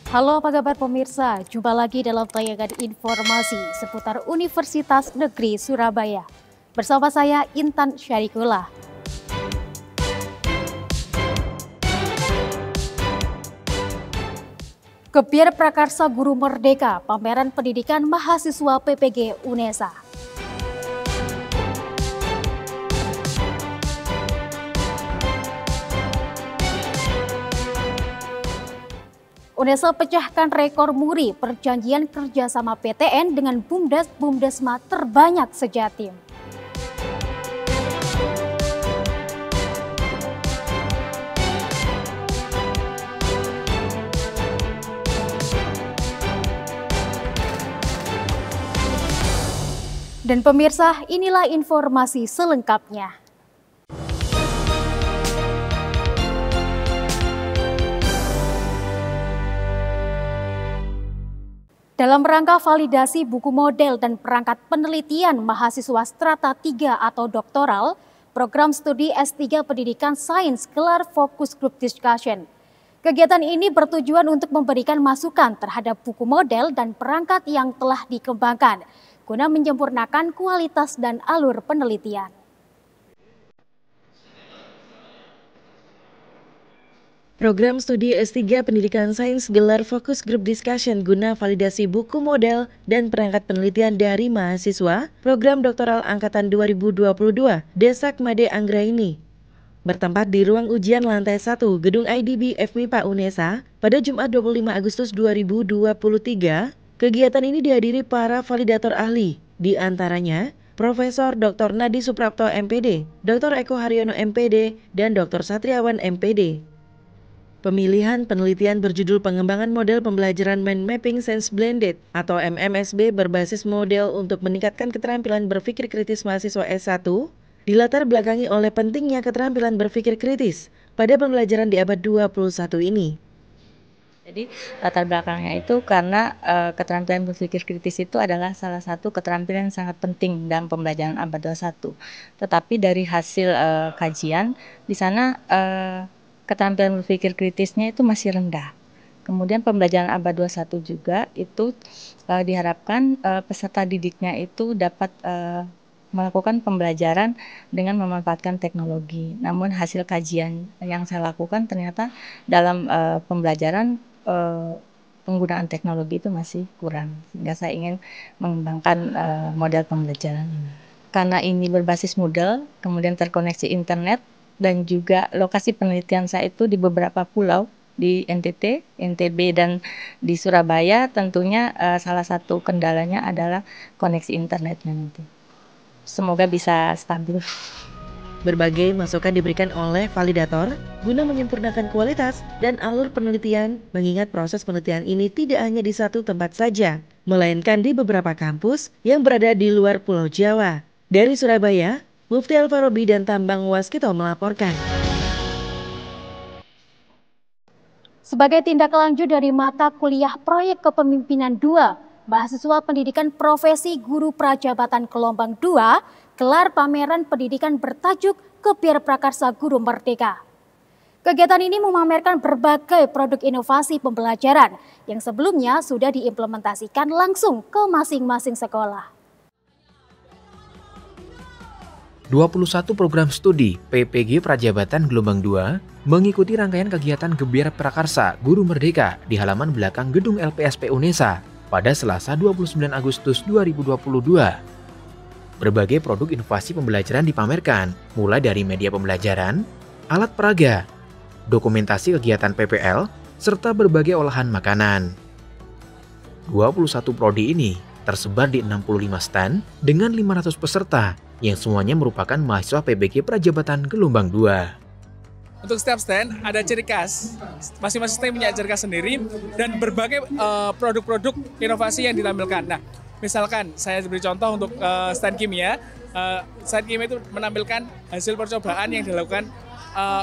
Halo apa kabar pemirsa, jumpa lagi dalam tayangan informasi seputar Universitas Negeri Surabaya. Bersama saya Intan Syarikula. Gebiar Prakarsa Guru Merdeka, pameran pendidikan mahasiswa PPG UNESA. UNESA pecahkan rekor muri perjanjian kerjasama PTN dengan BUMDes-BUMDesma terbanyak sejatim. Dan pemirsa, inilah informasi selengkapnya. Dalam rangka validasi buku model dan perangkat penelitian mahasiswa strata 3 atau doktoral, program studi S3 Pendidikan Sains gelar Focus Group Discussion. Kegiatan ini bertujuan untuk memberikan masukan terhadap buku model dan perangkat yang telah dikembangkan, guna menyempurnakan kualitas dan alur penelitian. Program studi S3 Pendidikan Sains gelar Focus Group Discussion guna validasi buku model dan perangkat penelitian dari mahasiswa Program Doktoral Angkatan 2022 Desak Made Anggraini. Bertempat di ruang ujian lantai 1 Gedung IDB FMIPA UNESA pada Jumat 25 Agustus 2023, kegiatan ini dihadiri para validator ahli, di antaranya Profesor Dr. Nadi Suprapto MPD, Dr. Eko Haryono MPD, dan Dr. Satriawan MPD. Pemilihan penelitian berjudul Pengembangan Model Pembelajaran Mind Mapping Sense Blended atau MMSB berbasis model untuk meningkatkan keterampilan berpikir kritis mahasiswa S1 dilatar belakangi oleh pentingnya keterampilan berpikir kritis pada pembelajaran di abad 21 ini. Jadi latar belakangnya itu karena keterampilan berpikir kritis itu adalah salah satu keterampilan yang sangat penting dalam pembelajaran abad 21. Tetapi dari hasil kajian di sana keterampilan berpikir kritisnya itu masih rendah. Kemudian pembelajaran abad 21 juga itu diharapkan peserta didiknya itu dapat melakukan pembelajaran dengan memanfaatkan teknologi. Namun hasil kajian yang saya lakukan ternyata dalam pembelajaran penggunaan teknologi itu masih kurang. Sehingga saya ingin mengembangkan model pembelajaran ini. Karena ini berbasis Moodle, kemudian terkoneksi internet, dan juga lokasi penelitian saya itu di beberapa pulau di NTT, NTB, dan di Surabaya. Tentunya salah satu kendalanya adalah koneksi internetnya nanti. Semoga bisa stabil. Berbagai masukan diberikan oleh validator guna menyempurnakan kualitas dan alur penelitian, mengingat proses penelitian ini tidak hanya di satu tempat saja, melainkan di beberapa kampus yang berada di luar Pulau Jawa. Dari Surabaya, Mufti Al-Farabi dan Tambang Waskito melaporkan. Sebagai tindak lanjut dari mata kuliah Proyek Kepemimpinan 2, mahasiswa pendidikan profesi guru prajabatan gelombang 2 gelar pameran pendidikan bertajuk Gebiar Prakarsa Guru Merdeka. Kegiatan ini memamerkan berbagai produk inovasi pembelajaran yang sebelumnya sudah diimplementasikan langsung ke masing-masing sekolah. 21 program studi PPG Prajabatan Gelombang 2 mengikuti rangkaian kegiatan Gebiar Prakarsa Guru Merdeka di halaman belakang Gedung LPSP UNESA pada Selasa 29 Agustus 2022. Berbagai produk inovasi pembelajaran dipamerkan, mulai dari media pembelajaran, alat peraga, dokumentasi kegiatan PPL, serta berbagai olahan makanan. 21 prodi ini tersebar di 65 stand dengan 500 peserta yang semuanya merupakan mahasiswa PPG Prajabatan Gelombang 2. Untuk setiap stand ada ciri khas, masing-masing stand punya ciri khas sendiri dan berbagai produk-produk inovasi yang ditampilkan. Nah, misalkan saya beri contoh untuk stand kimia. Stand kimia itu menampilkan hasil percobaan yang dilakukan,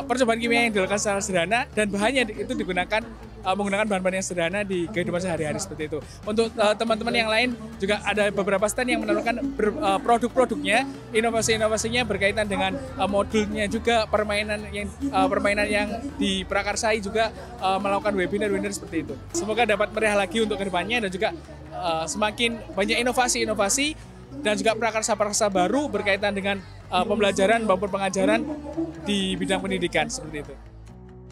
percobaan kimia yang dilakukan secara sederhana dan bahannya itu digunakan menggunakan bahan-bahan yang sederhana di kehidupan sehari-hari seperti itu. Untuk teman-teman yang lain juga ada beberapa stand yang menawarkan produk-produknya, inovasi-inovasinya berkaitan dengan modulnya juga, permainan yang diprakarsai juga melakukan webinar seperti itu. Semoga dapat meriah lagi untuk kedepannya dan juga semakin banyak inovasi-inovasi dan juga prakarsa-prakarsa baru berkaitan dengan pembelajaran maupun pengajaran di bidang pendidikan seperti itu.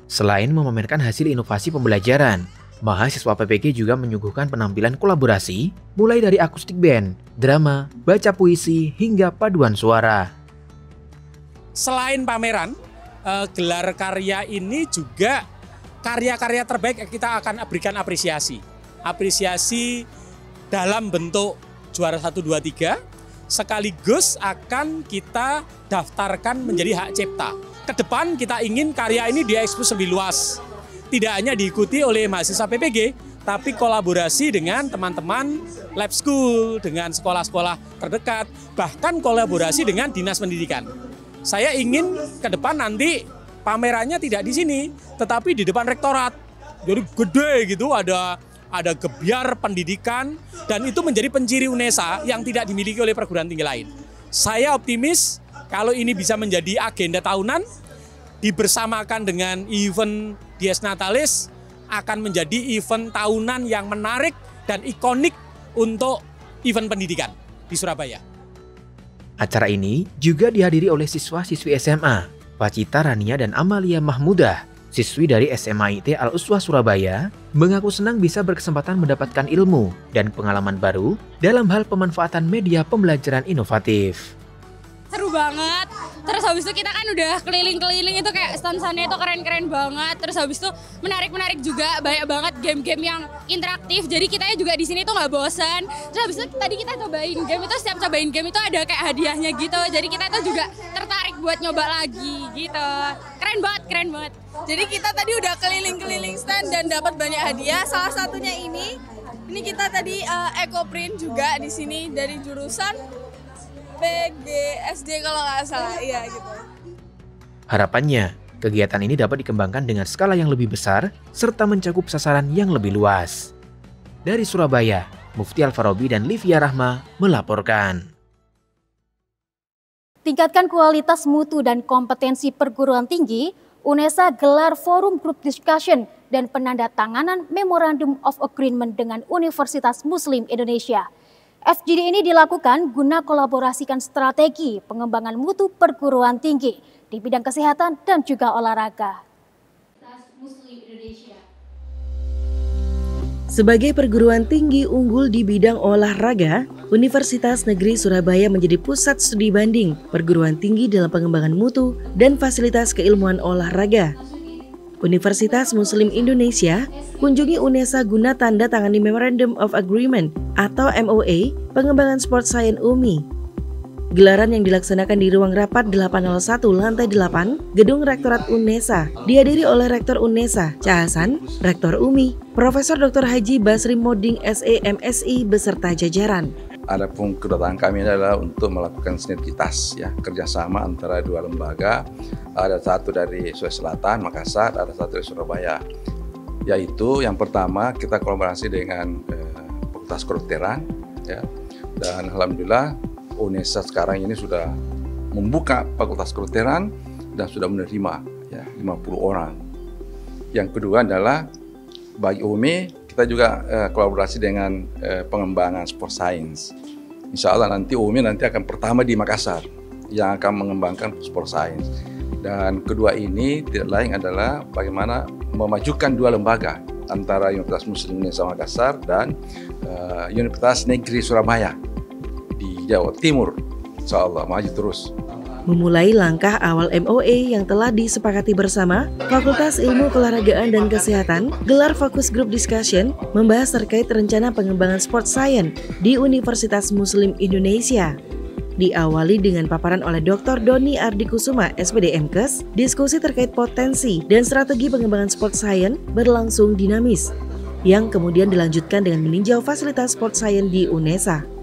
Selain memamerkan hasil inovasi pembelajaran, mahasiswa PPG juga menyuguhkan penampilan kolaborasi mulai dari akustik band, drama, baca puisi, hingga paduan suara. Selain pameran, gelar karya ini juga karya-karya terbaik kita akan berikan apresiasi. Apresiasi dalam bentuk juara 1, 2, 3, sekaligus akan kita daftarkan menjadi hak cipta. Kedepan kita ingin karya ini diekspos lebih luas. Tidak hanya diikuti oleh mahasiswa PPG, tapi kolaborasi dengan teman-teman lab school, dengan sekolah-sekolah terdekat, bahkan kolaborasi dengan dinas pendidikan. Saya ingin ke depan nanti pamerannya tidak di sini, tetapi di depan rektorat. Jadi gede gitu, ada gebyar pendidikan, dan itu menjadi penciri UNESA yang tidak dimiliki oleh perguruan tinggi lain. Saya optimis kalau ini bisa menjadi agenda tahunan, dibersamakan dengan event Dies Natalis, akan menjadi event tahunan yang menarik dan ikonik untuk event pendidikan di Surabaya. Acara ini juga dihadiri oleh siswa-siswi SMA, Pacita Rania dan Amalia Mahmudah, siswi dari SMA IT Al-Uswah Surabaya, mengaku senang bisa berkesempatan mendapatkan ilmu dan pengalaman baru dalam hal pemanfaatan media pembelajaran inovatif. Seru banget. Terus habis itu kita kan udah keliling-keliling, itu kayak stand-standnya itu keren-keren banget. Terus habis itu menarik-menarik juga, banyak banget game-game yang interaktif. Jadi kita juga di sini tuh nggak bosan. Terus habis itu tadi kita cobain game itu, setiap cobain game itu ada kayak hadiahnya gitu. Jadi kita tuh juga tertarik buat nyoba lagi gitu. Keren banget. Jadi kita tadi udah keliling-keliling stand dan dapat banyak hadiah. Salah satunya ini kita tadi EcoPrint juga di sini dari jurusan PGSD kalau nggak salah, iya gitu. Harapannya, kegiatan ini dapat dikembangkan dengan skala yang lebih besar serta mencakup sasaran yang lebih luas. Dari Surabaya, Mufti Al-Farabi dan Livia Rahma melaporkan. Tingkatkan kualitas mutu dan kompetensi perguruan tinggi, UNESA gelar forum group discussion dan penandatanganan Memorandum of Agreement dengan Universitas Muslim Indonesia. FGD ini dilakukan guna kolaborasikan strategi pengembangan mutu perguruan tinggi di bidang kesehatan dan juga olahraga. Sebagai perguruan tinggi unggul di bidang olahraga, Universitas Negeri Surabaya menjadi pusat studi banding perguruan tinggi dalam pengembangan mutu dan fasilitas keilmuan olahraga. Universitas Muslim Indonesia kunjungi UNESA guna tanda tangani Memorandum of Agreement atau MOA pengembangan Sport Science UMI. Gelaran yang dilaksanakan di ruang rapat 801 lantai 8 Gedung Rektorat UNESA dihadiri oleh Rektor UNESA Ca Hasan, Rektor UMI, Profesor Dr. Haji Basri Moding SE MSI beserta jajaran. Adapun kedatangan kami adalah untuk melakukan sinergitas ya, kerjasama antara dua lembaga. Ada satu dari Sulawesi Selatan, Makassar, ada satu dari Surabaya. Yaitu yang pertama kita kolaborasi dengan Fakultas Kedokteran ya. Dan alhamdulillah UNESA sekarang ini sudah membuka Fakultas Kedokteran dan sudah menerima ya 50 orang. Yang kedua adalah bagi UMI kita juga kolaborasi dengan pengembangan sport science. Insya Allah nanti UMI akan pertama di Makassar yang akan mengembangkan sport science. Dan kedua ini tidak lain adalah bagaimana memajukan dua lembaga antara Universitas Muslim Indonesia Makassar dan Universitas Negeri Surabaya di Jawa Timur. Insya Allah maju terus. Memulai langkah awal MOA yang telah disepakati bersama, Fakultas Ilmu Keolahragaan dan Kesehatan gelar Focus Group Discussion membahas terkait rencana pengembangan Sport Science di Universitas Muslim Indonesia. Diawali dengan paparan oleh Dr. Doni Ardikusuma, SPD MKes, diskusi terkait potensi dan strategi pengembangan Sport Science berlangsung dinamis, yang kemudian dilanjutkan dengan meninjau fasilitas Sport Science di UNESA.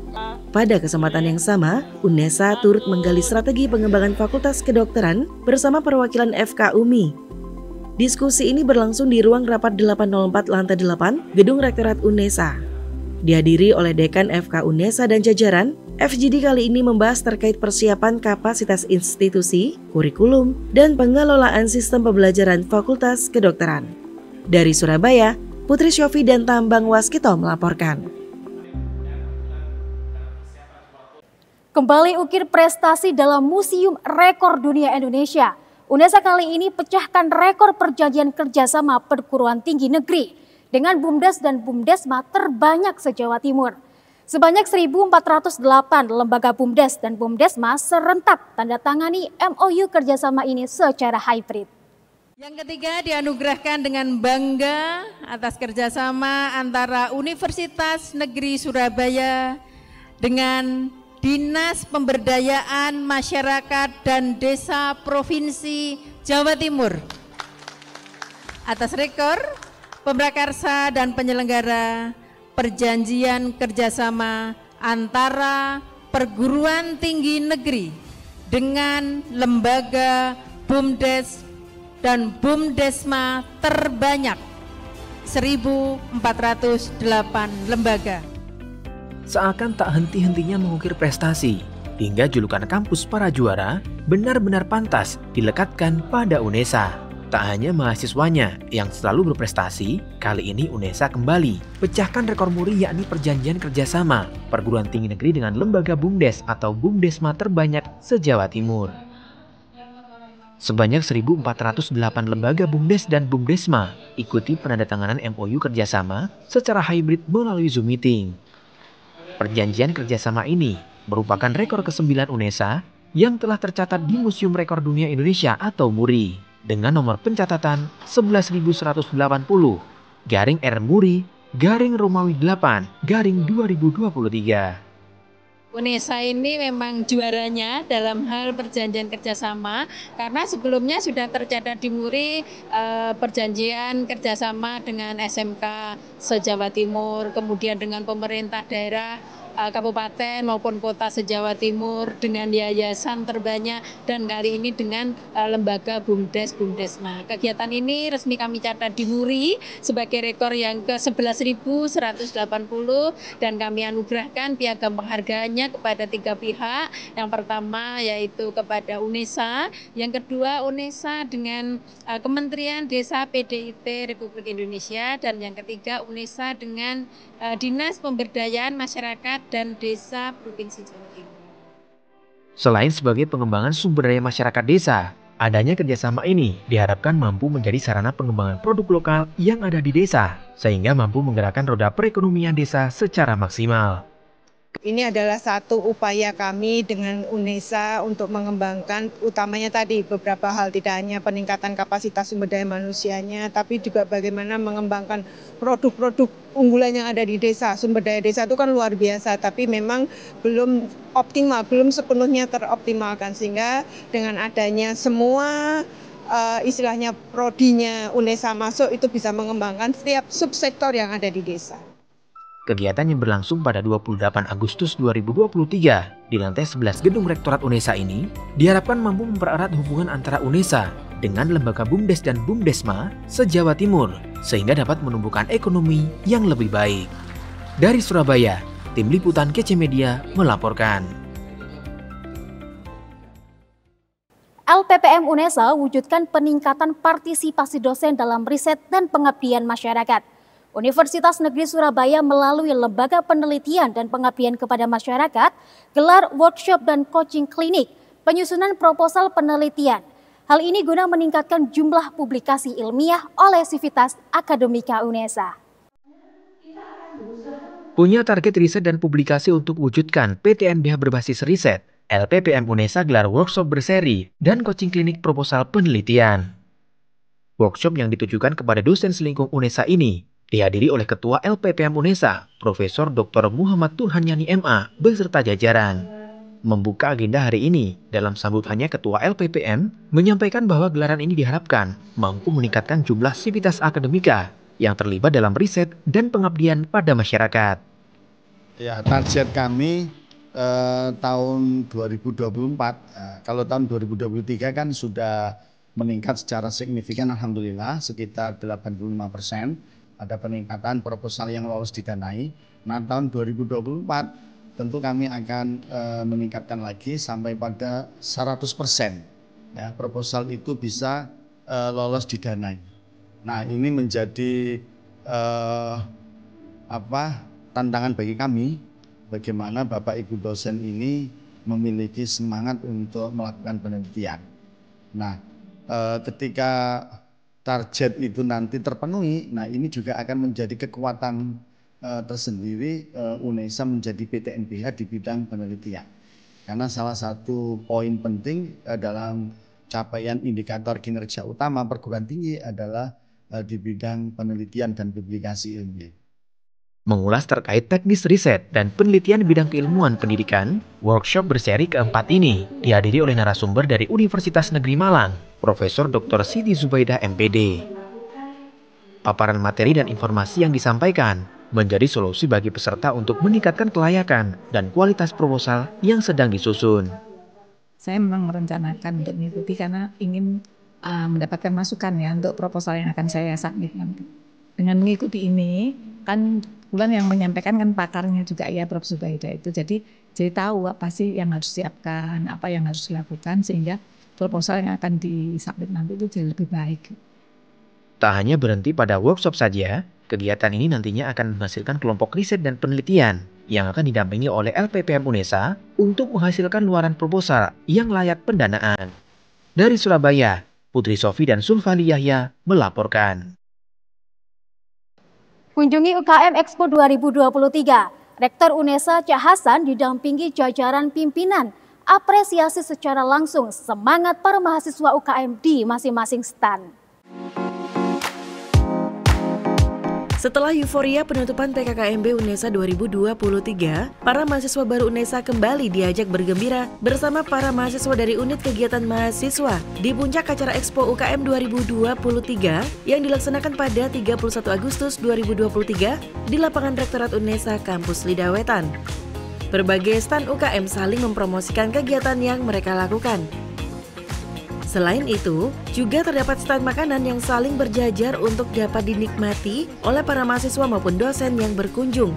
Pada kesempatan yang sama, UNESA turut menggali strategi pengembangan Fakultas Kedokteran bersama perwakilan FK UMI. Diskusi ini berlangsung di ruang rapat 804 lantai 8 Gedung Rektorat UNESA. Dihadiri oleh Dekan FK UNESA dan jajaran, FGD kali ini membahas terkait persiapan kapasitas institusi, kurikulum, dan pengelolaan sistem pembelajaran Fakultas Kedokteran. Dari Surabaya, Putri Syofi dan Tambang Waskito melaporkan. Kembali ukir prestasi dalam Museum Rekor Dunia Indonesia. UNESA kali ini pecahkan rekor perjanjian kerjasama perguruan tinggi negeri dengan BUMDes dan BUMDesma terbanyak se-Jawa Timur. Sebanyak 1.408 lembaga BUMDes dan BUMDesma serentak tanda tangani MOU kerjasama ini secara hybrid. Yang ketiga, dianugerahkan dengan bangga atas kerjasama antara Universitas Negeri Surabaya dengan Dinas Pemberdayaan Masyarakat dan Desa Provinsi Jawa Timur atas rekor pemrakarsa dan penyelenggara perjanjian kerjasama antara perguruan tinggi negeri dengan lembaga BUMDes dan BUMDesma terbanyak 1.408 lembaga. Seakan tak henti-hentinya mengukir prestasi, hingga julukan kampus para juara benar-benar pantas dilekatkan pada UNESA. Tak hanya mahasiswanya yang selalu berprestasi, kali ini UNESA kembali pecahkan rekor muri yakni perjanjian kerjasama perguruan tinggi negeri dengan lembaga BUMDes atau BUMDesma terbanyak se-Jawa Timur. Sebanyak 1.408 lembaga BUMDes dan BUMDesma ikuti penandatanganan MOU kerjasama secara hybrid melalui Zoom Meeting. Perjanjian kerjasama ini merupakan rekor ke-9 UNESA yang telah tercatat di Museum Rekor Dunia Indonesia atau MURI dengan nomor pencatatan 11.180/R-Muri/Romawi 8/2023. UNESA ini memang juaranya dalam hal perjanjian kerjasama karena sebelumnya sudah tercatat di MURI perjanjian kerjasama dengan SMK se-Jawa Timur, kemudian dengan pemerintah daerah kabupaten maupun kota se-Jawa Timur dengan yayasan terbanyak dan kali ini dengan lembaga BUMDes BUMDesma. Kegiatan ini resmi kami catat di MURI sebagai rekor yang ke-11.180 dan kami anugerahkan piagam penghargaannya kepada 3 pihak. Yang pertama yaitu kepada UNESA, yang kedua UNESA dengan Kementerian Desa PDIT Republik Indonesia, dan yang ketiga UNESA dengan Dinas Pemberdayaan Masyarakat dan Desa Provinsi Jawa Timur. Selain sebagai pengembangan sumber daya masyarakat desa, adanya kerjasama ini diharapkan mampu menjadi sarana pengembangan produk lokal yang ada di desa, sehingga mampu menggerakkan roda perekonomian desa secara maksimal. Ini adalah satu upaya kami dengan UNESA untuk mengembangkan utamanya tadi beberapa hal, tidak hanya peningkatan kapasitas sumber daya manusianya, tapi juga bagaimana mengembangkan produk-produk unggulan yang ada di desa. Sumber daya desa itu kan luar biasa, tapi memang belum optimal, belum sepenuhnya teroptimalkan, sehingga dengan adanya semua istilahnya prodinya UNESA masuk itu bisa mengembangkan setiap subsektor yang ada di desa. Kegiatan yang berlangsung pada 28 Agustus 2023 di lantai 11 Gedung Rektorat UNESA ini diharapkan mampu mempererat hubungan antara UNESA dengan lembaga BUMDes dan BUMDesma se-Jawa Timur sehingga dapat menumbuhkan ekonomi yang lebih baik. Dari Surabaya, Tim Liputan KC Media melaporkan. LPPM UNESA wujudkan peningkatan partisipasi dosen dalam riset dan pengabdian masyarakat. Universitas Negeri Surabaya melalui Lembaga Penelitian dan Pengabdian kepada Masyarakat gelar workshop dan coaching klinik penyusunan proposal penelitian. Hal ini guna meningkatkan jumlah publikasi ilmiah oleh Sivitas Akademika UNESA. Punya target riset dan publikasi untuk wujudkan PTNBH berbasis riset, LPPM UNESA gelar workshop berseri dan coaching klinik proposal penelitian. Workshop yang ditujukan kepada dosen selingkuh UNESA ini dihadiri oleh Ketua LPPM UNESA, Profesor Dr. Muhammad Turhanyani MA, beserta jajaran. Membuka agenda hari ini, dalam sambutannya Ketua LPPM menyampaikan bahwa gelaran ini diharapkan mampu meningkatkan jumlah sivitas akademika yang terlibat dalam riset dan pengabdian pada masyarakat. Ya, target kami tahun 2024, kalau tahun 2023 kan sudah meningkat secara signifikan, alhamdulillah sekitar 85%. Ada peningkatan proposal yang lolos didanai. Nah, tahun 2024 tentu kami akan meningkatkan lagi sampai pada 100%. Ya, proposal itu bisa lolos didanai. Nah, ini menjadi tantangan bagi kami, bagaimana Bapak Ibu dosen ini memiliki semangat untuk melakukan penelitian. Nah, ketika target itu nanti terpenuhi, nah ini juga akan menjadi kekuatan tersendiri UNESA menjadi PTNBH di bidang penelitian. Karena salah satu poin penting dalam capaian indikator kinerja utama perguruan tinggi adalah di bidang penelitian dan publikasi ilmiah. Mengulas terkait teknis riset dan penelitian bidang keilmuan pendidikan, workshop berseri keempat ini dihadiri oleh narasumber dari Universitas Negeri Malang, Profesor Dr. Siti Zubaidah MPD. Paparan materi dan informasi yang disampaikan menjadi solusi bagi peserta untuk meningkatkan kelayakan dan kualitas proposal yang sedang disusun. Saya memang merencanakan untuk mengikuti karena ingin mendapatkan masukan ya untuk proposal yang akan saya submit nanti. Dengan mengikuti ini, kan bulan yang menyampaikan kan pakarnya juga ya Prof. Zubaidah itu. Jadi tahu apa sih yang harus disiapkan, apa yang harus dilakukan sehingga proposal yang akan disubmit nanti itu jadi lebih baik. Tak hanya berhenti pada workshop saja, kegiatan ini nantinya akan menghasilkan kelompok riset dan penelitian yang akan didampingi oleh LPPM UNESA untuk menghasilkan luaran proposal yang layak pendanaan. Dari Surabaya, Putri Sofi dan Sulfali Yahya melaporkan. Kunjungi UKM Expo 2023. Rektor UNESA Cak Hasan didampingi jajaran pimpinan. Apresiasi secara langsung semangat para mahasiswa UKM di masing-masing stand. Setelah euforia penutupan PKKMB UNESA 2023, para mahasiswa baru UNESA kembali diajak bergembira bersama para mahasiswa dari unit kegiatan mahasiswa di puncak acara Expo UKM 2023 yang dilaksanakan pada 31 Agustus 2023 di lapangan Rektorat UNESA Kampus Lidah Wetan. Berbagai stan UKM saling mempromosikan kegiatan yang mereka lakukan. Selain itu, juga terdapat stand makanan yang saling berjajar untuk dapat dinikmati oleh para mahasiswa maupun dosen yang berkunjung.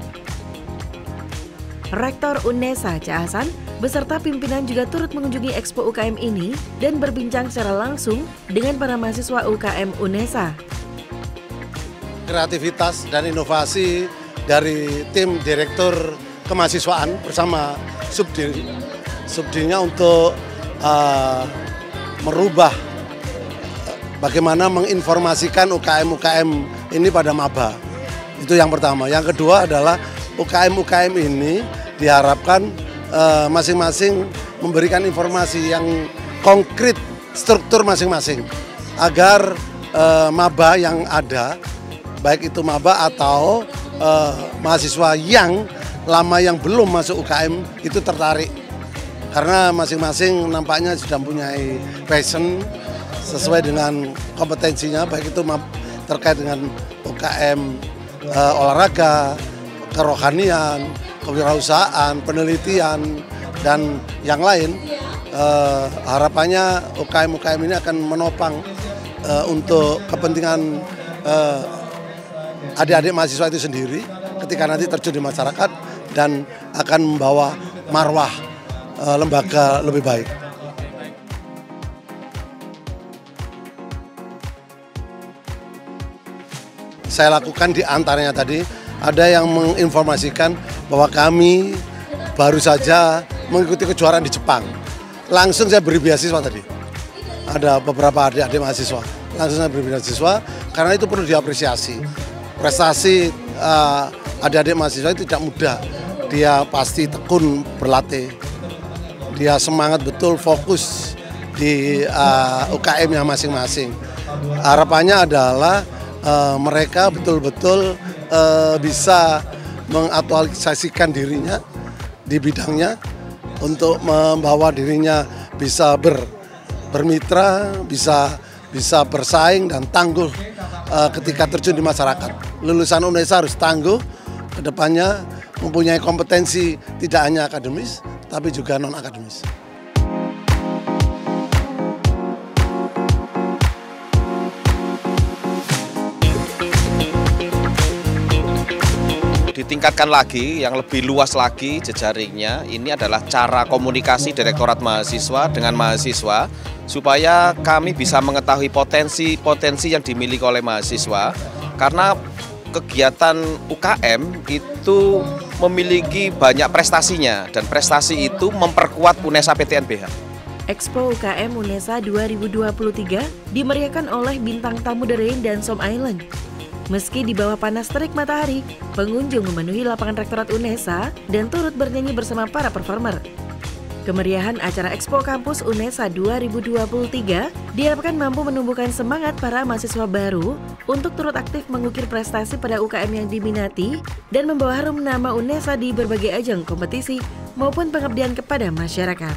Rektor UNESA Cak Hasan beserta pimpinan juga turut mengunjungi Expo UKM ini dan berbincang secara langsung dengan para mahasiswa UKM UNESA. Kreativitas dan inovasi dari tim direktur kemahasiswaan bersama subdinya untuk merubah bagaimana menginformasikan UKM-UKM ini pada maba. Itu yang pertama. Yang kedua adalah UKM-UKM ini diharapkan masing-masing memberikan informasi yang konkret struktur masing-masing agar maba yang ada, baik itu maba atau mahasiswa yang lama yang belum masuk UKM itu tertarik. Karena masing-masing nampaknya sudah mempunyai passion sesuai dengan kompetensinya, baik itu terkait dengan UKM olahraga, kerohanian, kewirausahaan, penelitian, dan yang lain. Harapannya UKM-UKM ini akan menopang untuk kepentingan adik-adik mahasiswa itu sendiri ketika nanti terjun di masyarakat dan akan membawa marwah lembaga lebih baik. Saya lakukan di antaranya tadi, ada yang menginformasikan bahwa kami baru saja mengikuti kejuaraan di Jepang. Langsung saya beri beasiswa tadi. Ada beberapa adik-adik mahasiswa. Langsung saya beri beasiswa karena itu perlu diapresiasi. Prestasi adik-adik mahasiswa itu tidak mudah. Dia pasti tekun berlatih. Dia semangat betul, fokus di UKM-nya masing-masing. Harapannya adalah mereka betul-betul bisa mengaktualisasikan dirinya di bidangnya untuk membawa dirinya bisa bermitra, bisa bersaing dan tangguh ketika terjun di masyarakat. Lulusan UNESA harus tangguh ke depannya, mempunyai kompetensi tidak hanya akademis, tapi juga non-akademis. ditingkatkan lagi, yang lebih luas lagi jejaringnya. Ini adalah cara komunikasi Direktorat Mahasiswa dengan mahasiswa, supaya kami bisa mengetahui potensi-potensi yang dimiliki oleh mahasiswa, karena kegiatan UKM itu memiliki banyak prestasinya, dan prestasi itu memperkuat UNESA PTNBH. Expo UKM UNESA 2023 dimeriahkan oleh bintang tamu The Rain dan Som Island. Meski di bawah panas terik matahari, pengunjung memenuhi lapangan Rektorat UNESA dan turut bernyanyi bersama para performer. Kemeriahan acara Expo Kampus UNESA 2023 diharapkan mampu menumbuhkan semangat para mahasiswa baru untuk turut aktif mengukir prestasi pada UKM yang diminati dan membawa harum nama UNESA di berbagai ajang kompetisi maupun pengabdian kepada masyarakat.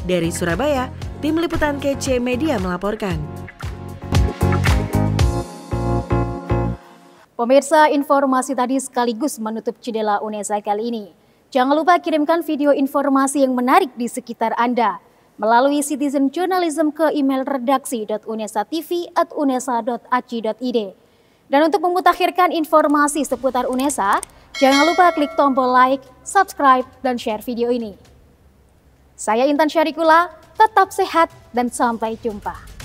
Dari Surabaya, Tim Liputan KC Media melaporkan. Pemirsa, informasi tadi sekaligus menutup jendela UNESA kali ini. Jangan lupa kirimkan video informasi yang menarik di sekitar Anda melalui Citizen Journalism ke email redaksi.unesatv@unesa.ac.id. Dan untuk memutakhirkan informasi seputar UNESA, jangan lupa klik tombol like, subscribe, dan share video ini. Saya Intan Syarikula, tetap sehat dan sampai jumpa.